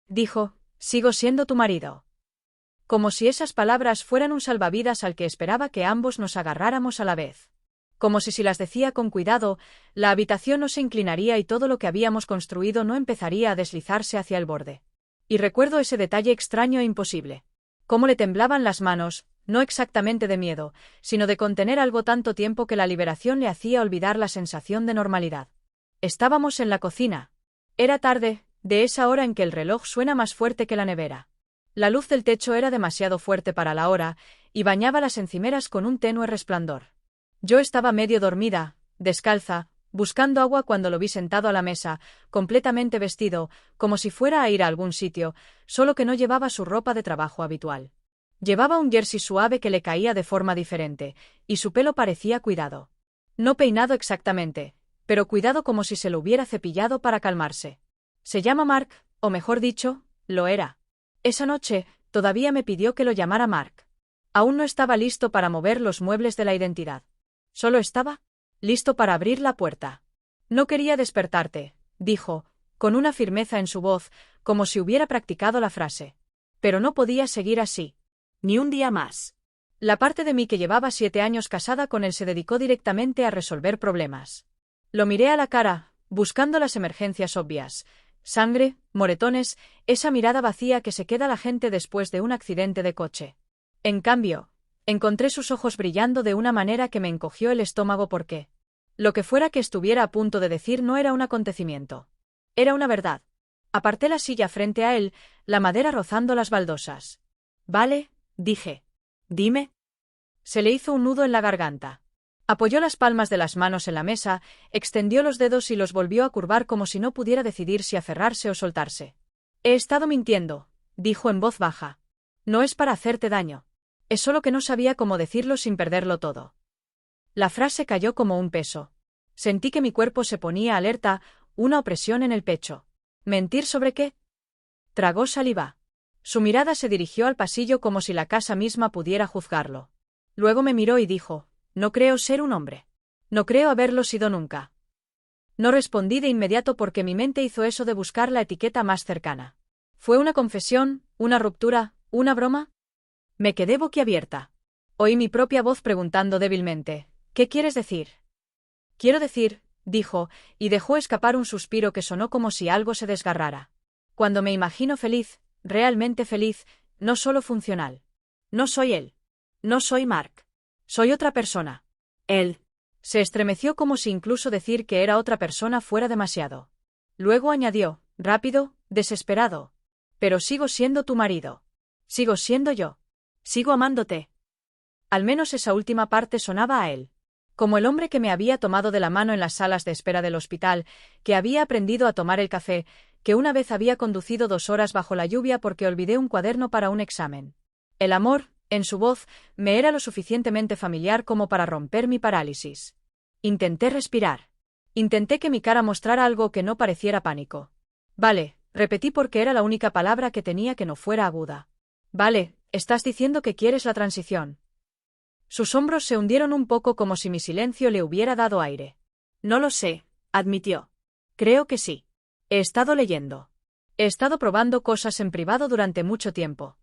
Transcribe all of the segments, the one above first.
dijo, sigo siendo tu marido. Como si esas palabras fueran un salvavidas al que esperaba que ambos nos agarráramos a la vez. Como si las decía con cuidado, la habitación no se inclinaría y todo lo que habíamos construido no empezaría a deslizarse hacia el borde. Y recuerdo ese detalle extraño e imposible. Cómo le temblaban las manos, no exactamente de miedo, sino de contener algo tanto tiempo que la liberación le hacía olvidar la sensación de normalidad. Estábamos en la cocina. Era tarde, de esa hora en que el reloj suena más fuerte que la nevera. La luz del techo era demasiado fuerte para la hora, y bañaba las encimeras con un tenue resplandor. Yo estaba medio dormida, descalza, buscando agua cuando lo vi sentado a la mesa, completamente vestido, como si fuera a ir a algún sitio, solo que no llevaba su ropa de trabajo habitual. Llevaba un jersey suave que le caía de forma diferente, y su pelo parecía cuidado. No peinado exactamente, pero cuidado como si se lo hubiera cepillado para calmarse. Se llama Mark, o mejor dicho, lo era. Esa noche, todavía me pidió que lo llamara Mark. Aún no estaba listo para mover los muebles de la identidad. Solo estaba listo para abrir la puerta. No quería despertarte, dijo, con una firmeza en su voz, como si hubiera practicado la frase. Pero no podía seguir así. Ni un día más. La parte de mí que llevaba 7 años casada con él se dedicó directamente a resolver problemas. Lo miré a la cara, buscando las emergencias obvias. Sangre, moretones, esa mirada vacía que se queda la gente después de un accidente de coche. En cambio, encontré sus ojos brillando de una manera que me encogió el estómago porque lo que fuera que estuviera a punto de decir no era un acontecimiento. Era una verdad. Aparté la silla frente a él, la madera rozando las baldosas. Vale, dije. Dime. Se le hizo un nudo en la garganta. Apoyó las palmas de las manos en la mesa, extendió los dedos y los volvió a curvar como si no pudiera decidir si aferrarse o soltarse. He estado mintiendo, dijo en voz baja. No es para hacerte daño. Es solo que no sabía cómo decirlo sin perderlo todo. La frase cayó como un peso. Sentí que mi cuerpo se ponía alerta, una opresión en el pecho. ¿Mentir sobre qué? Tragó saliva. Su mirada se dirigió al pasillo como si la casa misma pudiera juzgarlo. Luego me miró y dijo, no creo ser un hombre. No creo haberlo sido nunca. No respondí de inmediato porque mi mente hizo eso de buscar la etiqueta más cercana. ¿Fue una confesión, una ruptura, una broma? Me quedé boquiabierta. Oí mi propia voz preguntando débilmente, ¿qué quieres decir? Quiero decir, dijo, y dejó escapar un suspiro que sonó como si algo se desgarrara. Cuando me imagino feliz, realmente feliz, no solo funcional. No soy él. No soy Mark. Soy otra persona. Él. Se estremeció como si incluso decir que era otra persona fuera demasiado. Luego añadió, rápido, desesperado. Pero sigo siendo tu marido. Sigo siendo yo. Sigo amándote. Al menos esa última parte sonaba a él. Como el hombre que me había tomado de la mano en las salas de espera del hospital, que había aprendido a tomar el café, que una vez había conducido 2 horas bajo la lluvia porque olvidé un cuaderno para un examen. El amor, en su voz, me era lo suficientemente familiar como para romper mi parálisis. Intenté respirar. Intenté que mi cara mostrara algo que no pareciera pánico. Vale, repetí porque era la única palabra que tenía que no fuera aguda. Vale, estás diciendo que quieres la transición. Sus hombros se hundieron un poco como si mi silencio le hubiera dado aire. No lo sé, admitió. Creo que sí. He estado leyendo. He estado probando cosas en privado durante mucho tiempo.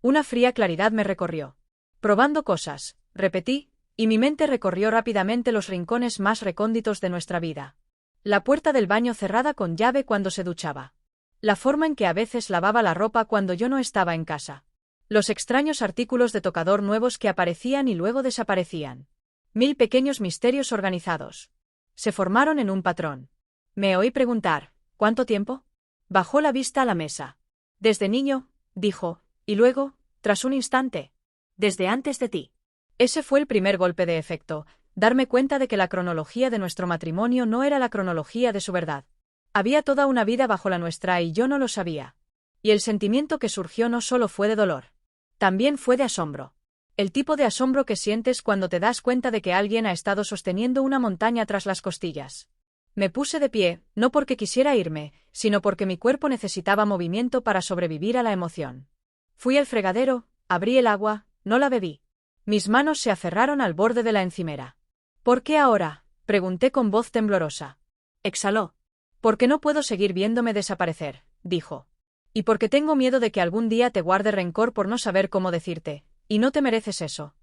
Una fría claridad me recorrió. Probando cosas, repetí, y mi mente recorrió rápidamente los rincones más recónditos de nuestra vida. La puerta del baño cerrada con llave cuando se duchaba. La forma en que a veces lavaba la ropa cuando yo no estaba en casa. Los extraños artículos de tocador nuevos que aparecían y luego desaparecían. 1000 pequeños misterios organizados. Se formaron en un patrón. Me oí preguntar, ¿cuánto tiempo? Bajó la vista a la mesa. Desde niño, dijo, y luego, tras un instante, desde antes de ti. Ese fue el primer golpe de efecto, darme cuenta de que la cronología de nuestro matrimonio no era la cronología de su verdad. Había toda una vida bajo la nuestra y yo no lo sabía. Y el sentimiento que surgió no solo fue de dolor. También fue de asombro. El tipo de asombro que sientes cuando te das cuenta de que alguien ha estado sosteniendo una montaña tras las costillas. Me puse de pie, no porque quisiera irme, sino porque mi cuerpo necesitaba movimiento para sobrevivir a la emoción. Fui al fregadero, abrí el agua, no la bebí. Mis manos se aferraron al borde de la encimera. ¿Por qué ahora?, pregunté con voz temblorosa. Exhaló. Porque no puedo seguir viéndome desaparecer, dijo. Y porque tengo miedo de que algún día te guarde rencor por no saber cómo decirte, y no te mereces eso.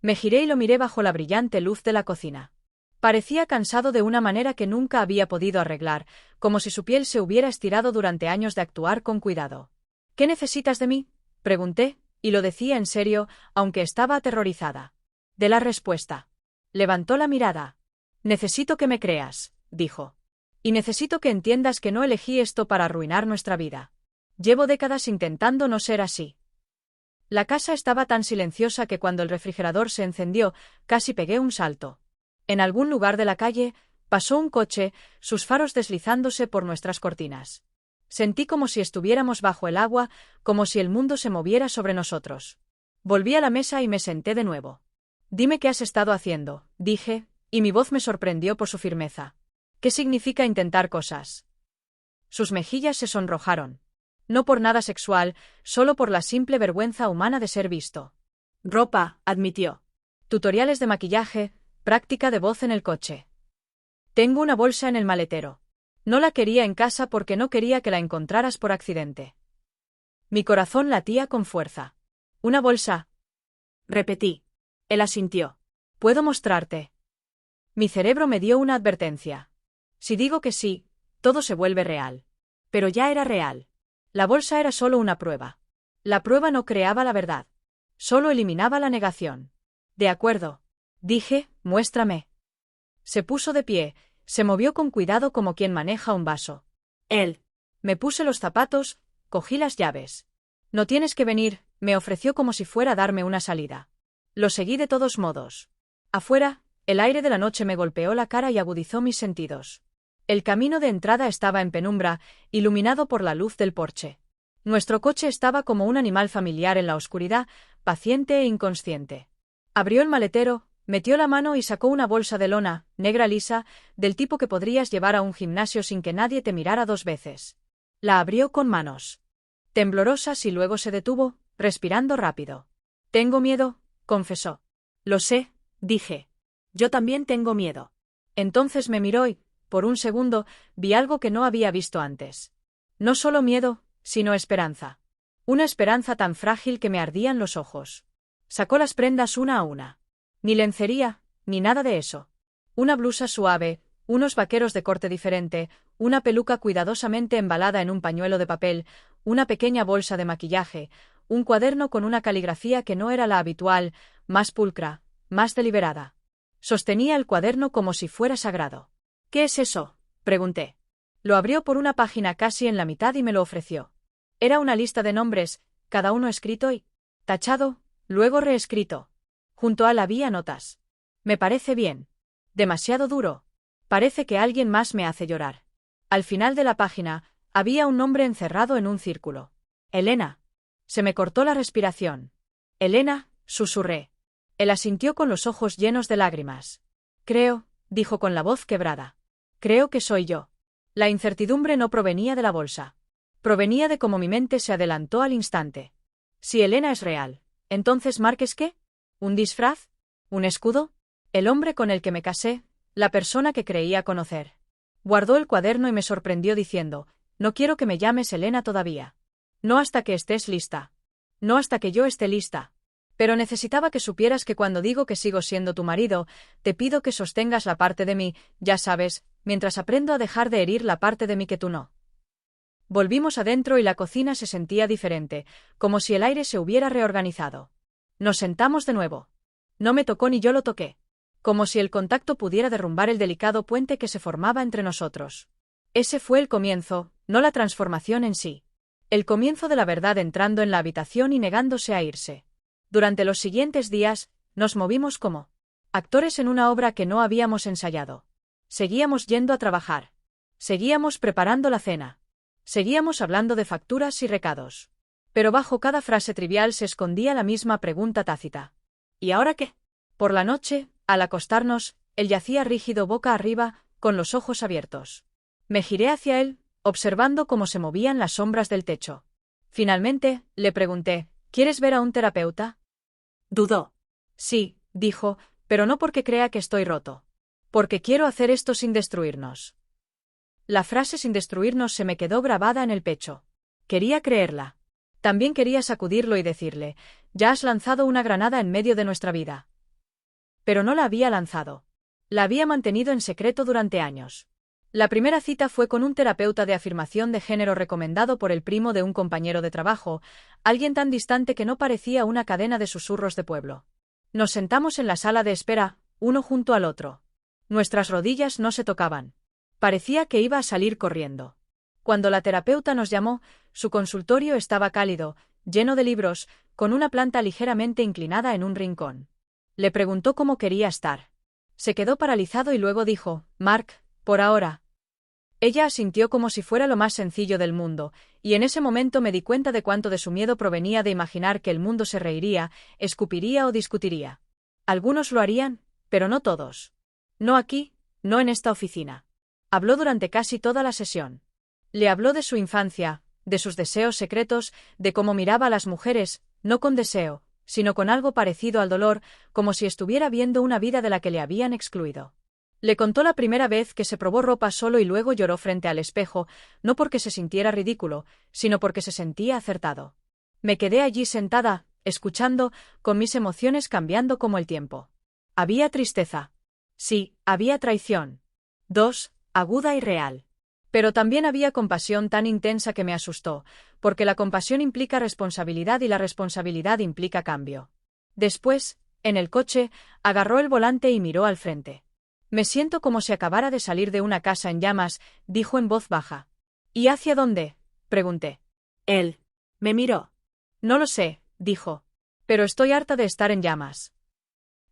Me giré y lo miré bajo la brillante luz de la cocina. Parecía cansado de una manera que nunca había podido arreglar, como si su piel se hubiera estirado durante años de actuar con cuidado. ¿Qué necesitas de mí?, pregunté, y lo decía en serio, aunque estaba aterrorizada. De la respuesta. Levantó la mirada. Necesito que me creas, dijo. Y necesito que entiendas que no elegí esto para arruinar nuestra vida. Llevo décadas intentando no ser así. La casa estaba tan silenciosa que cuando el refrigerador se encendió, casi pegué un salto. En algún lugar de la calle, pasó un coche, sus faros deslizándose por nuestras cortinas. Sentí como si estuviéramos bajo el agua, como si el mundo se moviera sobre nosotros. Volví a la mesa y me senté de nuevo. Dime qué has estado haciendo, dije, y mi voz me sorprendió por su firmeza. ¿Qué significa intentar cosas? Sus mejillas se sonrojaron. No por nada sexual, solo por la simple vergüenza humana de ser visto. Ropa, admitió. Tutoriales de maquillaje, práctica de voz en el coche. Tengo una bolsa en el maletero. No la quería en casa porque no quería que la encontraras por accidente. Mi corazón latía con fuerza. ¿Una bolsa? Repetí. Él asintió. ¿Puedo mostrarte? Mi cerebro me dio una advertencia. Si digo que sí, todo se vuelve real. Pero ya era real. La bolsa era solo una prueba. La prueba no creaba la verdad. Solo eliminaba la negación. De acuerdo. Dije, muéstrame. Se puso de pie, se movió con cuidado como quien maneja un vaso. Él. Me puse los zapatos, cogí las llaves. No tienes que venir, me ofreció como si fuera a darme una salida. Lo seguí de todos modos. Afuera, el aire de la noche me golpeó la cara y agudizó mis sentidos. El camino de entrada estaba en penumbra, iluminado por la luz del porche. Nuestro coche estaba como un animal familiar en la oscuridad, paciente e inconsciente. Abrió el maletero, metió la mano y sacó una bolsa de lona, negra lisa, del tipo que podrías llevar a un gimnasio sin que nadie te mirara dos veces. La abrió con manos temblorosas y luego se detuvo, respirando rápido. Tengo miedo, confesó. Lo sé, dije. Yo también tengo miedo. Entonces me miró y, por un segundo, vi algo que no había visto antes. No solo miedo, sino esperanza. Una esperanza tan frágil que me ardían los ojos. Sacó las prendas una a una. Ni lencería, ni nada de eso. Una blusa suave, unos vaqueros de corte diferente, una peluca cuidadosamente embalada en un pañuelo de papel, una pequeña bolsa de maquillaje, un cuaderno con una caligrafía que no era la habitual, más pulcra, más deliberada. Sostenía el cuaderno como si fuera sagrado. ¿Qué es eso?, pregunté. Lo abrió por una página casi en la mitad y me lo ofreció. Era una lista de nombres, cada uno escrito y tachado, luego reescrito. Junto a él había notas. Me parece bien. Demasiado duro. Parece que alguien más me hace llorar. Al final de la página, había un nombre encerrado en un círculo. Elena. Se me cortó la respiración. Elena, susurré. Él asintió con los ojos llenos de lágrimas. Creo, dijo con la voz quebrada. Creo que soy yo. La incertidumbre no provenía de la bolsa. Provenía de cómo mi mente se adelantó al instante. Si Elena es real, entonces ¿Mark es qué? ¿Un disfraz? ¿Un escudo? El hombre con el que me casé, la persona que creía conocer. Guardó el cuaderno y me sorprendió diciendo, no quiero que me llames Elena todavía. No hasta que estés lista. No hasta que yo esté lista. Pero necesitaba que supieras que cuando digo que sigo siendo tu marido, te pido que sostengas la parte de mí, ya sabes, mientras aprendo a dejar de herir la parte de mí que tú no. Volvimos adentro y la cocina se sentía diferente, como si el aire se hubiera reorganizado. Nos sentamos de nuevo. No me tocó ni yo lo toqué. Como si el contacto pudiera derrumbar el delicado puente que se formaba entre nosotros. Ese fue el comienzo, no la transformación en sí. El comienzo de la verdad entrando en la habitación y negándose a irse. Durante los siguientes días, nos movimos como actores en una obra que no habíamos ensayado. Seguíamos yendo a trabajar. Seguíamos preparando la cena. Seguíamos hablando de facturas y recados. Pero bajo cada frase trivial se escondía la misma pregunta tácita. ¿Y ahora qué? Por la noche, al acostarnos, él yacía rígido boca arriba, con los ojos abiertos. Me giré hacia él, observando cómo se movían las sombras del techo. Finalmente, le pregunté, ¿quieres ver a un terapeuta? Dudó. Sí, dijo, pero no porque crea que estoy roto. Porque quiero hacer esto sin destruirnos. La frase sin destruirnos se me quedó grabada en el pecho. Quería creerla. También quería sacudirlo y decirle, ya has lanzado una granada en medio de nuestra vida. Pero no la había lanzado. La había mantenido en secreto durante años. La primera cita fue con un terapeuta de afirmación de género recomendado por el primo de un compañero de trabajo, alguien tan distante que no parecía una cadena de susurros de pueblo. Nos sentamos en la sala de espera, uno junto al otro. Nuestras rodillas no se tocaban. Parecía que iba a salir corriendo. Cuando la terapeuta nos llamó, su consultorio estaba cálido, lleno de libros, con una planta ligeramente inclinada en un rincón. Le preguntó cómo quería estar. Se quedó paralizado y luego dijo, Mark, por ahora. Ella asintió como si fuera lo más sencillo del mundo, y en ese momento me di cuenta de cuánto de su miedo provenía de imaginar que el mundo se reiría, escupiría o discutiría. Algunos lo harían, pero no todos. No aquí, no en esta oficina. Habló durante casi toda la sesión. Le habló de su infancia, de sus deseos secretos, de cómo miraba a las mujeres, no con deseo, sino con algo parecido al dolor, como si estuviera viendo una vida de la que le habían excluido. Le contó la primera vez que se probó ropa solo y luego lloró frente al espejo, no porque se sintiera ridículo, sino porque se sentía acertado. Me quedé allí sentada, escuchando, con mis emociones cambiando como el tiempo. Había tristeza. Sí, había traición. 2, aguda y real. Pero también había compasión tan intensa que me asustó, porque la compasión implica responsabilidad y la responsabilidad implica cambio. Después, en el coche, agarró el volante y miró al frente. Me siento como si acabara de salir de una casa en llamas, dijo en voz baja. ¿Y hacia dónde? Pregunté. Él me miró. No lo sé, dijo. Pero estoy harta de estar en llamas.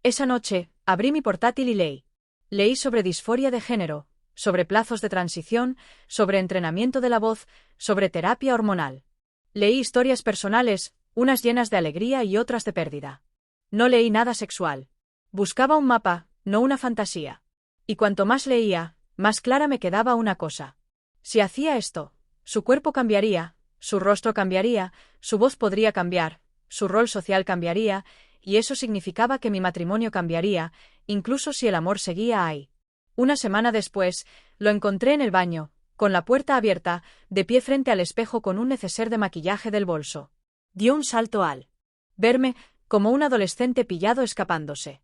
Esa noche, abrí mi portátil y leí. Leí sobre disforia de género, sobre plazos de transición, sobre entrenamiento de la voz, sobre terapia hormonal. Leí historias personales, unas llenas de alegría y otras de pérdida. No leí nada sexual. Buscaba un mapa, no una fantasía. Y cuanto más leía, más clara me quedaba una cosa. Si hacía esto, su cuerpo cambiaría, su rostro cambiaría, su voz podría cambiar, su rol social cambiaría, y eso significaba que mi matrimonio cambiaría, incluso si el amor seguía ahí. Una semana después, lo encontré en el baño, con la puerta abierta, de pie frente al espejo con un neceser de maquillaje del bolso. Dio un salto al verme, como un adolescente pillado escapándose.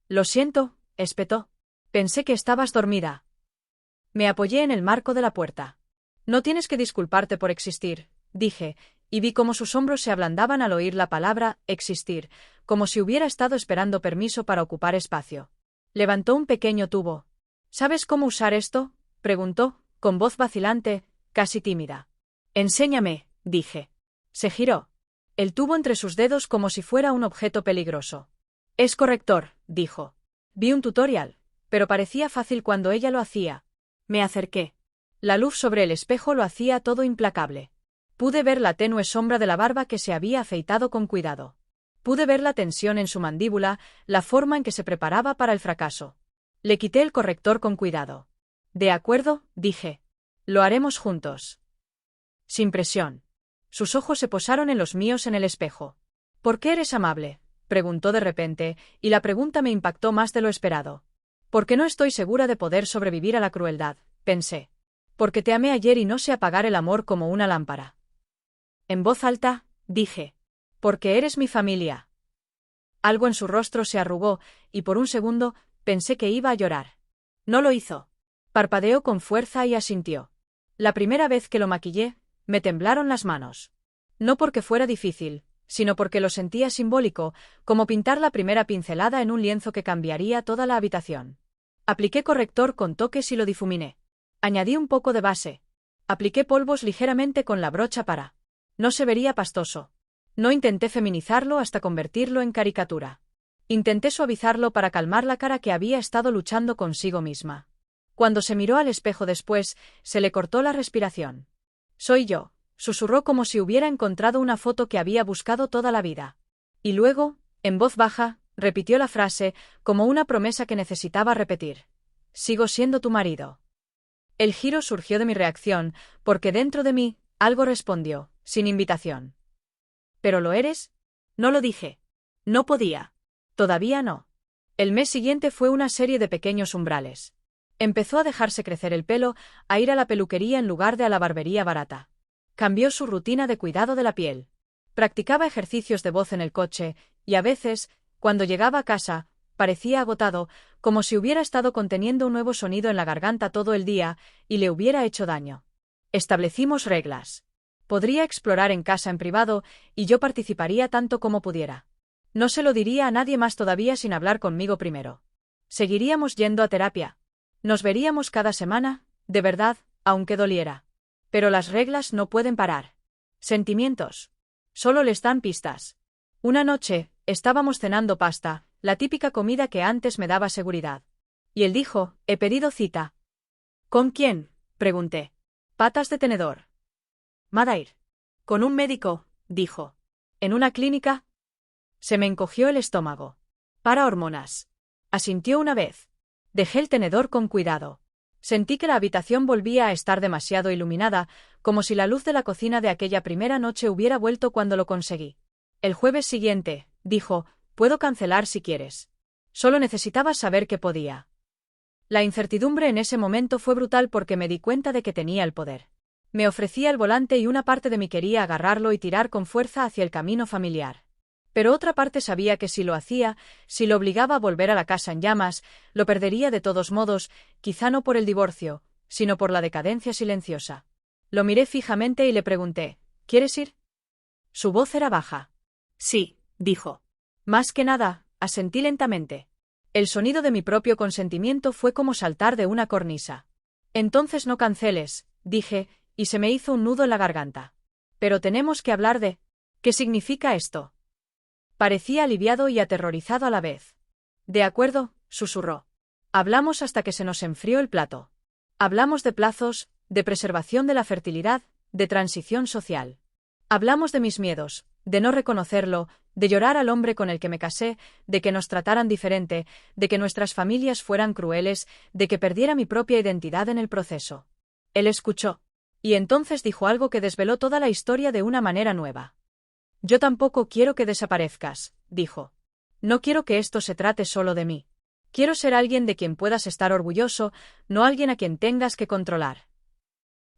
Lo siento, espetó. Pensé que estabas dormida. Me apoyé en el marco de la puerta. No tienes que disculparte por existir, dije, y vi cómo sus hombros se ablandaban al oír la palabra existir, como si hubiera estado esperando permiso para ocupar espacio. Levantó un pequeño tubo. ¿Sabes cómo usar esto?, preguntó, con voz vacilante, casi tímida. Enséñame, dije. Se giró. El tubo entre sus dedos como si fuera un objeto peligroso. Es corrector, dijo. Vi un tutorial, pero parecía fácil cuando ella lo hacía. Me acerqué. La luz sobre el espejo lo hacía todo implacable. Pude ver la tenue sombra de la barba que se había afeitado con cuidado. Pude ver la tensión en su mandíbula, la forma en que se preparaba para el fracaso. Le quité el corrector con cuidado. De acuerdo, dije. Lo haremos juntos. Sin presión. Sus ojos se posaron en los míos en el espejo. ¿Por qué eres amable?, preguntó de repente, y la pregunta me impactó más de lo esperado. Porque no estoy segura de poder sobrevivir a la crueldad, pensé. Porque te amé ayer y no sé apagar el amor como una lámpara. En voz alta, dije. Porque eres mi familia. Algo en su rostro se arrugó, y por un segundo, pensé que iba a llorar. No lo hizo. Parpadeó con fuerza y asintió. La primera vez que lo maquillé, me temblaron las manos. No porque fuera difícil, sino porque lo sentía simbólico, como pintar la primera pincelada en un lienzo que cambiaría toda la habitación. Apliqué corrector con toques y lo difuminé. Añadí un poco de base. Apliqué polvos ligeramente con la brocha para. No se vería pastoso. No intenté feminizarlo hasta convertirlo en caricatura. Intenté suavizarlo para calmar la cara que había estado luchando consigo misma. Cuando se miró al espejo después, se le cortó la respiración. Soy yo, susurró como si hubiera encontrado una foto que había buscado toda la vida. Y luego, en voz baja, repitió la frase, como una promesa que necesitaba repetir. Sigo siendo tu marido. El giro surgió de mi reacción, porque dentro de mí, algo respondió, sin invitación. ¿Pero lo eres? No lo dije. No podía. Todavía no. El mes siguiente fue una serie de pequeños umbrales. Empezó a dejarse crecer el pelo, a ir a la peluquería en lugar de a la barbería barata. Cambió su rutina de cuidado de la piel. Practicaba ejercicios de voz en el coche, y a veces, cuando llegaba a casa, parecía agotado, como si hubiera estado conteniendo un nuevo sonido en la garganta todo el día y le hubiera hecho daño. Establecimos reglas. Podría explorar en casa en privado y yo participaría tanto como pudiera. No se lo diría a nadie más todavía sin hablar conmigo primero. Seguiríamos yendo a terapia. Nos veríamos cada semana, de verdad, aunque doliera. Pero las reglas no pueden parar. Sentimientos. Solo les dan pistas. Una noche, estábamos cenando pasta, la típica comida que antes me daba seguridad. Y él dijo, «He pedido cita». «¿Con quién?», pregunté. «Patas de tenedor». «Madair». «Con un médico», dijo. «¿En una clínica?». Se me encogió el estómago. «Para hormonas». Asintió una vez. Dejé el tenedor con cuidado. Sentí que la habitación volvía a estar demasiado iluminada, como si la luz de la cocina de aquella primera noche hubiera vuelto cuando lo conseguí. «El jueves siguiente», dijo, «puedo cancelar si quieres». Solo necesitaba saber que podía. La incertidumbre en ese momento fue brutal porque me di cuenta de que tenía el poder. Me ofrecía el volante y una parte de mí quería agarrarlo y tirar con fuerza hacia el camino familiar. Pero otra parte sabía que si lo hacía, si lo obligaba a volver a la casa en llamas, lo perdería de todos modos, quizá no por el divorcio, sino por la decadencia silenciosa. Lo miré fijamente y le pregunté, «¿Quieres ir?». Su voz era baja. «Sí», dijo. «Más que nada», asentí lentamente. El sonido de mi propio consentimiento fue como saltar de una cornisa. «Entonces no canceles», dije, y se me hizo un nudo en la garganta. «Pero tenemos que hablar de... ¿Qué significa esto?». Parecía aliviado y aterrorizado a la vez. «De acuerdo», susurró. Hablamos hasta que se nos enfrió el plato. Hablamos de plazos, de preservación de la fertilidad, de transición social. Hablamos de mis miedos, de no reconocerlo, de llorar al hombre con el que me casé, de que nos trataran diferente, de que nuestras familias fueran crueles, de que perdiera mi propia identidad en el proceso. Él escuchó. Y entonces dijo algo que desveló toda la historia de una manera nueva. «Yo tampoco quiero que desaparezcas», dijo. «No quiero que esto se trate solo de mí. Quiero ser alguien de quien puedas estar orgulloso, no alguien a quien tengas que controlar».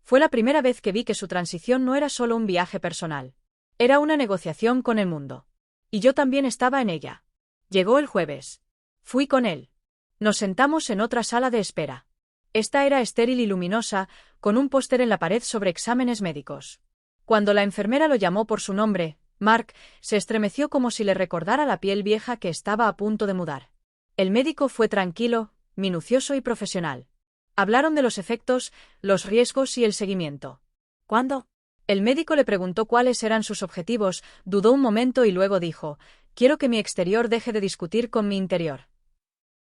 Fue la primera vez que vi que su transición no era solo un viaje personal. Era una negociación con el mundo. Y yo también estaba en ella. Llegó el jueves. Fui con él. Nos sentamos en otra sala de espera. Esta era estéril y luminosa, con un póster en la pared sobre exámenes médicos. Cuando la enfermera lo llamó por su nombre, Mark, se estremeció como si le recordara la piel vieja que estaba a punto de mudar. El médico fue tranquilo, minucioso y profesional. Hablaron de los efectos, los riesgos y el seguimiento. «¿Cuándo?». El médico le preguntó cuáles eran sus objetivos, dudó un momento y luego dijo, «Quiero que mi exterior deje de discutir con mi interior».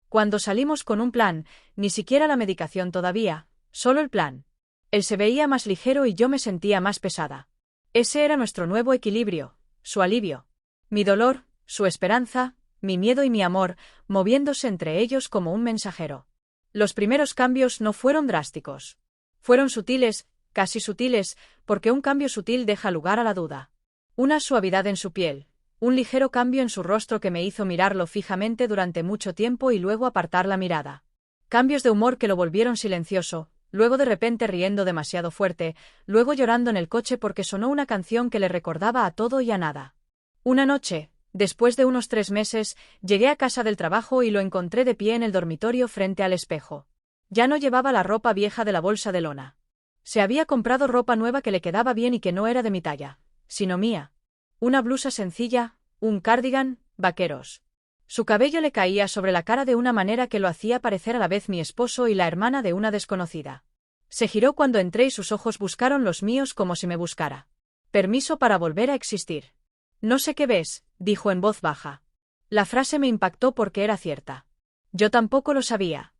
Cuando salimos con un plan, ni siquiera la medicación todavía, solo el plan. Él se veía más ligero y yo me sentía más pesada. Ese era nuestro nuevo equilibrio, su alivio. Mi dolor, su esperanza, mi miedo y mi amor, moviéndose entre ellos como un mensajero. Los primeros cambios no fueron drásticos. Fueron sutiles, casi sutiles, porque un cambio sutil deja lugar a la duda. Una suavidad en su piel, un ligero cambio en su rostro que me hizo mirarlo fijamente durante mucho tiempo y luego apartar la mirada. Cambios de humor que lo volvieron silencioso, luego de repente riendo demasiado fuerte, luego llorando en el coche porque sonó una canción que le recordaba a todo y a nada. Una noche, después de unos 3 meses, llegué a casa del trabajo y lo encontré de pie en el dormitorio frente al espejo. Ya no llevaba la ropa vieja de la bolsa de lona. Se había comprado ropa nueva que le quedaba bien y que no era de mi talla, sino mía. Una blusa sencilla, un cardigan, vaqueros. Su cabello le caía sobre la cara de una manera que lo hacía parecer a la vez mi esposo y la hermana de una desconocida. Se giró cuando entré y sus ojos buscaron los míos como si me buscara. «Permiso para volver a existir». «No sé qué ves», dijo en voz baja. La frase me impactó porque era cierta. Yo tampoco lo sabía.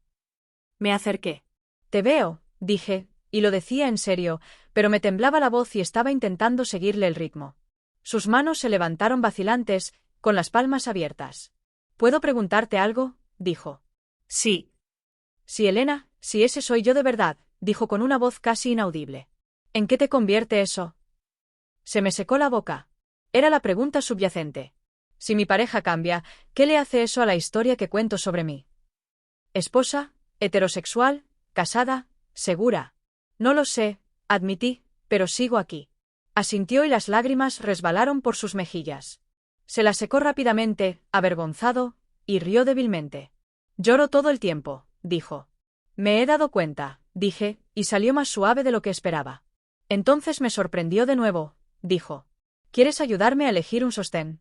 Me acerqué. «Te veo», dije, y lo decía en serio, pero me temblaba la voz y estaba intentando seguirle el ritmo. Sus manos se levantaron vacilantes, con las palmas abiertas. «¿Puedo preguntarte algo?», dijo. «Sí». «Sí, Elena, si ese soy yo de verdad», dijo con una voz casi inaudible. «¿En qué te convierte eso?». Se me secó la boca. Era la pregunta subyacente. Si mi pareja cambia, ¿qué le hace eso a la historia que cuento sobre mí? ¿Esposa? ¿Heterosexual? ¿Casada? ¿Segura? No lo sé, admití, pero sigo aquí. Asintió y las lágrimas resbalaron por sus mejillas. Se las secó rápidamente, avergonzado, y rió débilmente. Lloro todo el tiempo, dijo. Me he dado cuenta, dije, y salió más suave de lo que esperaba. Entonces me sorprendió de nuevo, dijo. ¿Quieres ayudarme a elegir un sostén?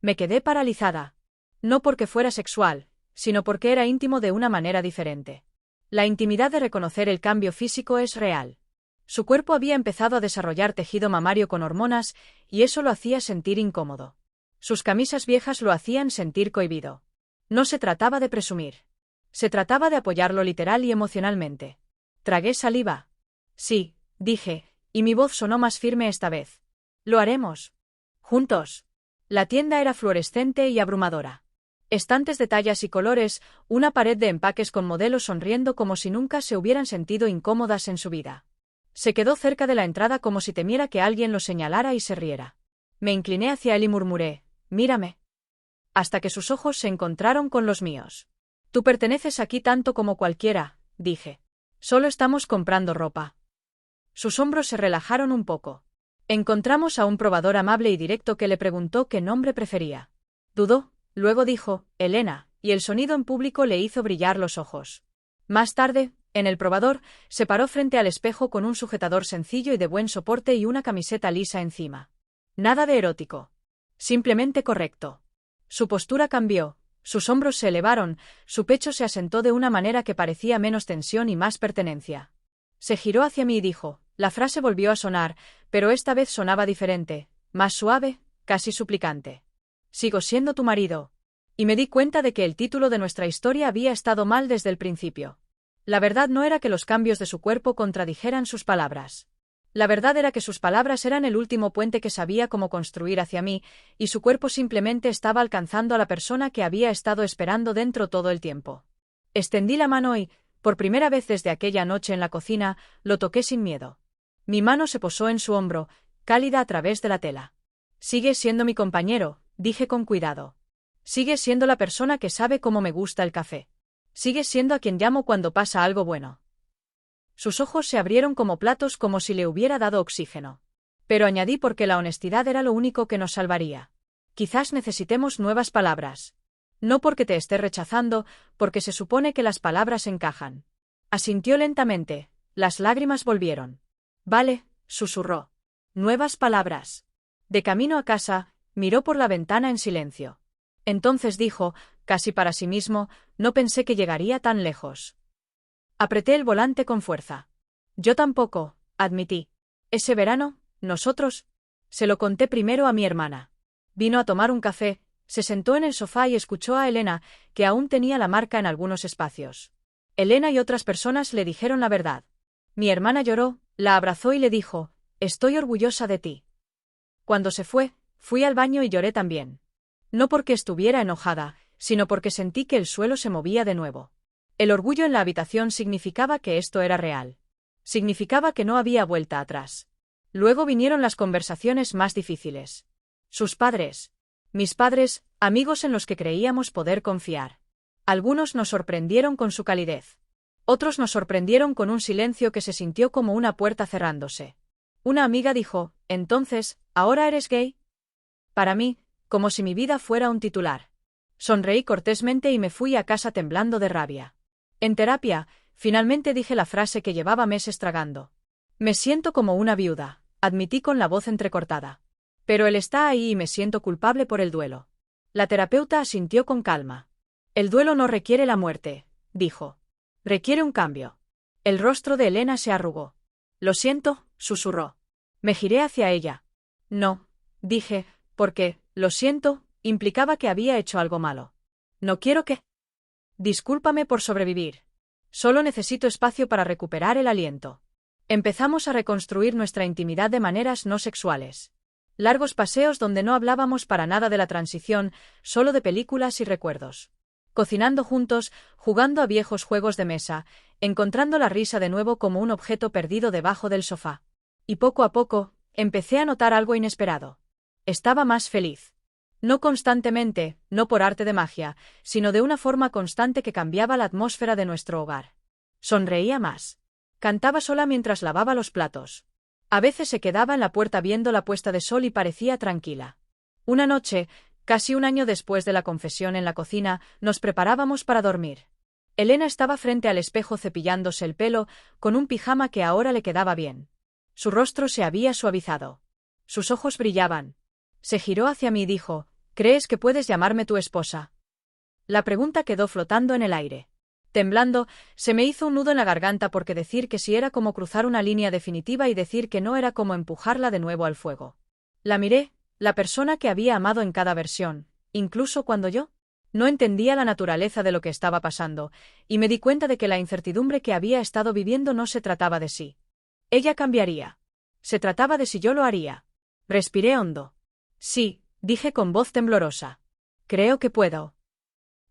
Me quedé paralizada. No porque fuera sexual, sino porque era íntimo de una manera diferente. La intimidad de reconocer el cambio físico es real. Su cuerpo había empezado a desarrollar tejido mamario con hormonas, y eso lo hacía sentir incómodo. Sus camisas viejas lo hacían sentir cohibido. No se trataba de presumir. Se trataba de apoyarlo literal y emocionalmente. Tragué saliva. Sí, dije, y mi voz sonó más firme esta vez. Lo haremos. Juntos. La tienda era fluorescente y abrumadora. Estantes de tallas y colores, una pared de empaques con modelos sonriendo como si nunca se hubieran sentido incómodas en su vida. Se quedó cerca de la entrada como si temiera que alguien lo señalara y se riera. Me incliné hacia él y murmuré, mírame. Hasta que sus ojos se encontraron con los míos. Tú perteneces aquí tanto como cualquiera, dije. Solo estamos comprando ropa. Sus hombros se relajaron un poco. Encontramos a un probador amable y directo que le preguntó qué nombre prefería. Dudó, luego dijo, Elena, y el sonido en público le hizo brillar los ojos. Más tarde, en el probador, se paró frente al espejo con un sujetador sencillo y de buen soporte y una camiseta lisa encima. Nada de erótico. Simplemente correcto. Su postura cambió, sus hombros se elevaron, su pecho se asentó de una manera que parecía menos tensión y más pertenencia. Se giró hacia mí y dijo, la frase volvió a sonar, pero esta vez sonaba diferente, más suave, casi suplicante. Sigo siendo tu marido. Y me di cuenta de que el título de nuestra historia había estado mal desde el principio. La verdad no era que los cambios de su cuerpo contradijeran sus palabras. La verdad era que sus palabras eran el último puente que sabía cómo construir hacia mí, y su cuerpo simplemente estaba alcanzando a la persona que había estado esperando dentro todo el tiempo. Extendí la mano y, por primera vez desde aquella noche en la cocina, lo toqué sin miedo. Mi mano se posó en su hombro, cálida a través de la tela. Sigues siendo mi compañero, dije con cuidado. Sigues siendo la persona que sabe cómo me gusta el café. Sigues siendo a quien llamo cuando pasa algo bueno. Sus ojos se abrieron como platos como si le hubiera dado oxígeno. Pero añadí porque la honestidad era lo único que nos salvaría. Quizás necesitemos nuevas palabras. No porque te esté rechazando, porque se supone que las palabras encajan. Asintió lentamente, las lágrimas volvieron. Vale, susurró. Nuevas palabras. De camino a casa, miró por la ventana en silencio. Entonces dijo, casi para sí mismo, no pensé que llegaría tan lejos. Apreté el volante con fuerza. Yo tampoco, admití. Ese verano, nosotros. Se lo conté primero a mi hermana. Vino a tomar un café, se sentó en el sofá y escuchó a Elena, que aún tenía la marca en algunos espacios. Elena y otras personas le dijeron la verdad. Mi hermana lloró, la abrazó y le dijo, estoy orgullosa de ti. Cuando se fue, fui al baño y lloré también. No porque estuviera enojada, sino porque sentí que el suelo se movía de nuevo. El orgullo en la habitación significaba que esto era real. Significaba que no había vuelta atrás. Luego vinieron las conversaciones más difíciles. Sus padres. Mis padres, amigos en los que creíamos poder confiar. Algunos nos sorprendieron con su calidez. Otros nos sorprendieron con un silencio que se sintió como una puerta cerrándose. Una amiga dijo, entonces, ¿ahora eres gay? Para mí, como si mi vida fuera un titular. Sonreí cortésmente y me fui a casa temblando de rabia. En terapia, finalmente dije la frase que llevaba meses tragando. Me siento como una viuda, admití con la voz entrecortada. Pero él está ahí y me siento culpable por el duelo. La terapeuta asintió con calma. El duelo no requiere la muerte, dijo. Requiere un cambio. El rostro de Elena se arrugó. Lo siento, susurró. Me giré hacia ella. No, dije, porque, lo siento, implicaba que había hecho algo malo. No quiero que... Discúlpame por sobrevivir. Solo necesito espacio para recuperar el aliento. Empezamos a reconstruir nuestra intimidad de maneras no sexuales. Largos paseos donde no hablábamos para nada de la transición, solo de películas y recuerdos. Cocinando juntos, jugando a viejos juegos de mesa, encontrando la risa de nuevo como un objeto perdido debajo del sofá. Y poco a poco, empecé a notar algo inesperado. Estaba más feliz. No constantemente, no por arte de magia, sino de una forma constante que cambiaba la atmósfera de nuestro hogar. Sonreía más. Cantaba sola mientras lavaba los platos. A veces se quedaba en la puerta viendo la puesta de sol y parecía tranquila. Una noche, casi un año después de la confesión en la cocina, nos preparábamos para dormir. Elena estaba frente al espejo cepillándose el pelo, con un pijama que ahora le quedaba bien. Su rostro se había suavizado. Sus ojos brillaban. Se giró hacia mí y dijo: «¿Crees que puedes llamarme tu esposa?». La pregunta quedó flotando en el aire. Temblando, se me hizo un nudo en la garganta porque decir que sí era como cruzar una línea definitiva y decir que no era como empujarla de nuevo al fuego. La miré, la persona que había amado en cada versión, incluso cuando yo no entendía la naturaleza de lo que estaba pasando, y me di cuenta de que la incertidumbre que había estado viviendo no se trataba de si ella cambiaría. Se trataba de si yo lo haría. Respiré hondo. Sí, dije con voz temblorosa. Creo que puedo.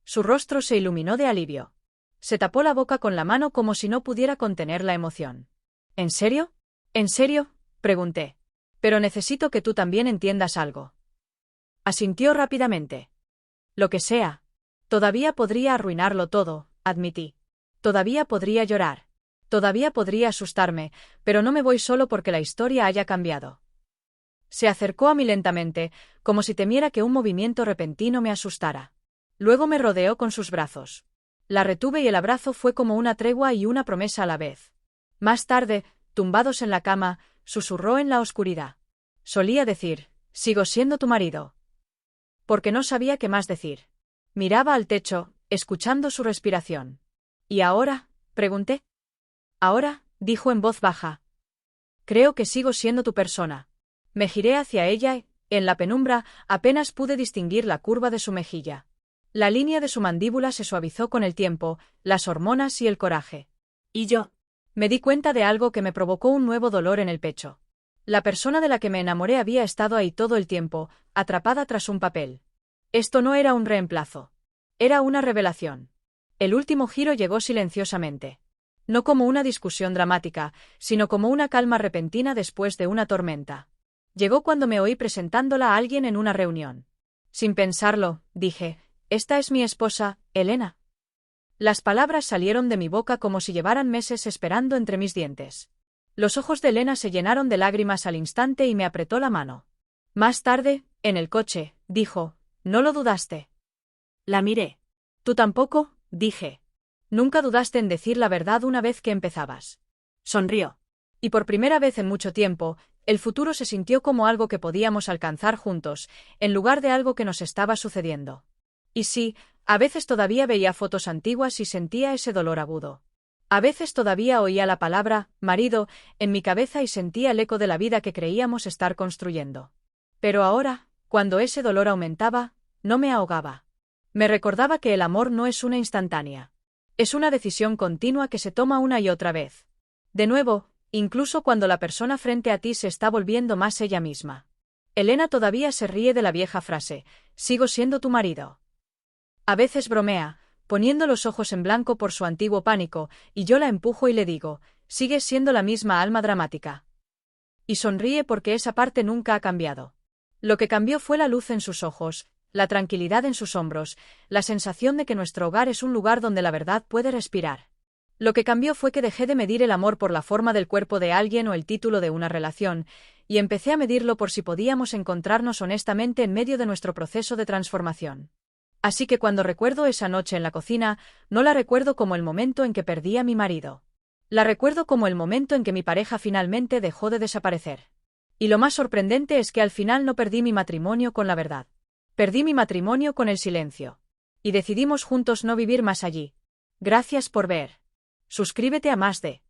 Su rostro se iluminó de alivio. Se tapó la boca con la mano como si no pudiera contener la emoción. ¿En serio? ¿En serio?, pregunté. Pero necesito que tú también entiendas algo. Asintió rápidamente. Lo que sea. Todavía podría arruinarlo todo, admití. Todavía podría llorar. Todavía podría asustarme, pero no me voy solo porque la historia haya cambiado. Se acercó a mí lentamente, como si temiera que un movimiento repentino me asustara. Luego me rodeó con sus brazos. La retuve y el abrazo fue como una tregua y una promesa a la vez. Más tarde, tumbados en la cama, susurró en la oscuridad. Solía decir: «Sigo siendo tu marido». Porque no sabía qué más decir. Miraba al techo, escuchando su respiración. «¿Y ahora?», pregunté. «Ahora», dijo en voz baja. «Creo que sigo siendo tu persona». Me giré hacia ella y, en la penumbra, apenas pude distinguir la curva de su mejilla. La línea de su mandíbula se suavizó con el tiempo, las hormonas y el coraje. Y yo me di cuenta de algo que me provocó un nuevo dolor en el pecho. La persona de la que me enamoré había estado ahí todo el tiempo, atrapada tras un papel. Esto no era un reemplazo. Era una revelación. El último giro llegó silenciosamente. No como una discusión dramática, sino como una calma repentina después de una tormenta. Llegó cuando me oí presentándola a alguien en una reunión. Sin pensarlo, dije: «Esta es mi esposa, Elena». Las palabras salieron de mi boca como si llevaran meses esperando entre mis dientes. Los ojos de Elena se llenaron de lágrimas al instante y me apretó la mano. Más tarde, en el coche, dijo: «¿No lo dudaste?». La miré. «¿Tú tampoco?», dije. «Nunca dudaste en decir la verdad una vez que empezabas». Sonrió. Y por primera vez en mucho tiempo, el futuro se sintió como algo que podíamos alcanzar juntos, en lugar de algo que nos estaba sucediendo. Y sí, a veces todavía veía fotos antiguas y sentía ese dolor agudo. A veces todavía oía la palabra «marido» en mi cabeza y sentía el eco de la vida que creíamos estar construyendo. Pero ahora, cuando ese dolor aumentaba, no me ahogaba. Me recordaba que el amor no es una instantánea. Es una decisión continua que se toma una y otra vez. De nuevo, incluso cuando la persona frente a ti se está volviendo más ella misma. Elena todavía se ríe de la vieja frase: «Sigo siendo tu marido». A veces bromea, poniendo los ojos en blanco por su antiguo pánico, y yo la empujo y le digo: «Sigues siendo la misma alma dramática». Y sonríe porque esa parte nunca ha cambiado. Lo que cambió fue la luz en sus ojos, la tranquilidad en sus hombros, la sensación de que nuestro hogar es un lugar donde la verdad puede respirar. Lo que cambió fue que dejé de medir el amor por la forma del cuerpo de alguien o el título de una relación, y empecé a medirlo por si podíamos encontrarnos honestamente en medio de nuestro proceso de transformación. Así que cuando recuerdo esa noche en la cocina, no la recuerdo como el momento en que perdí a mi marido. La recuerdo como el momento en que mi pareja finalmente dejó de desaparecer. Y lo más sorprendente es que al final no perdí mi matrimonio con la verdad. Perdí mi matrimonio con el silencio. Y decidimos juntos no vivir más allí. Gracias por ver. Suscríbete a Más de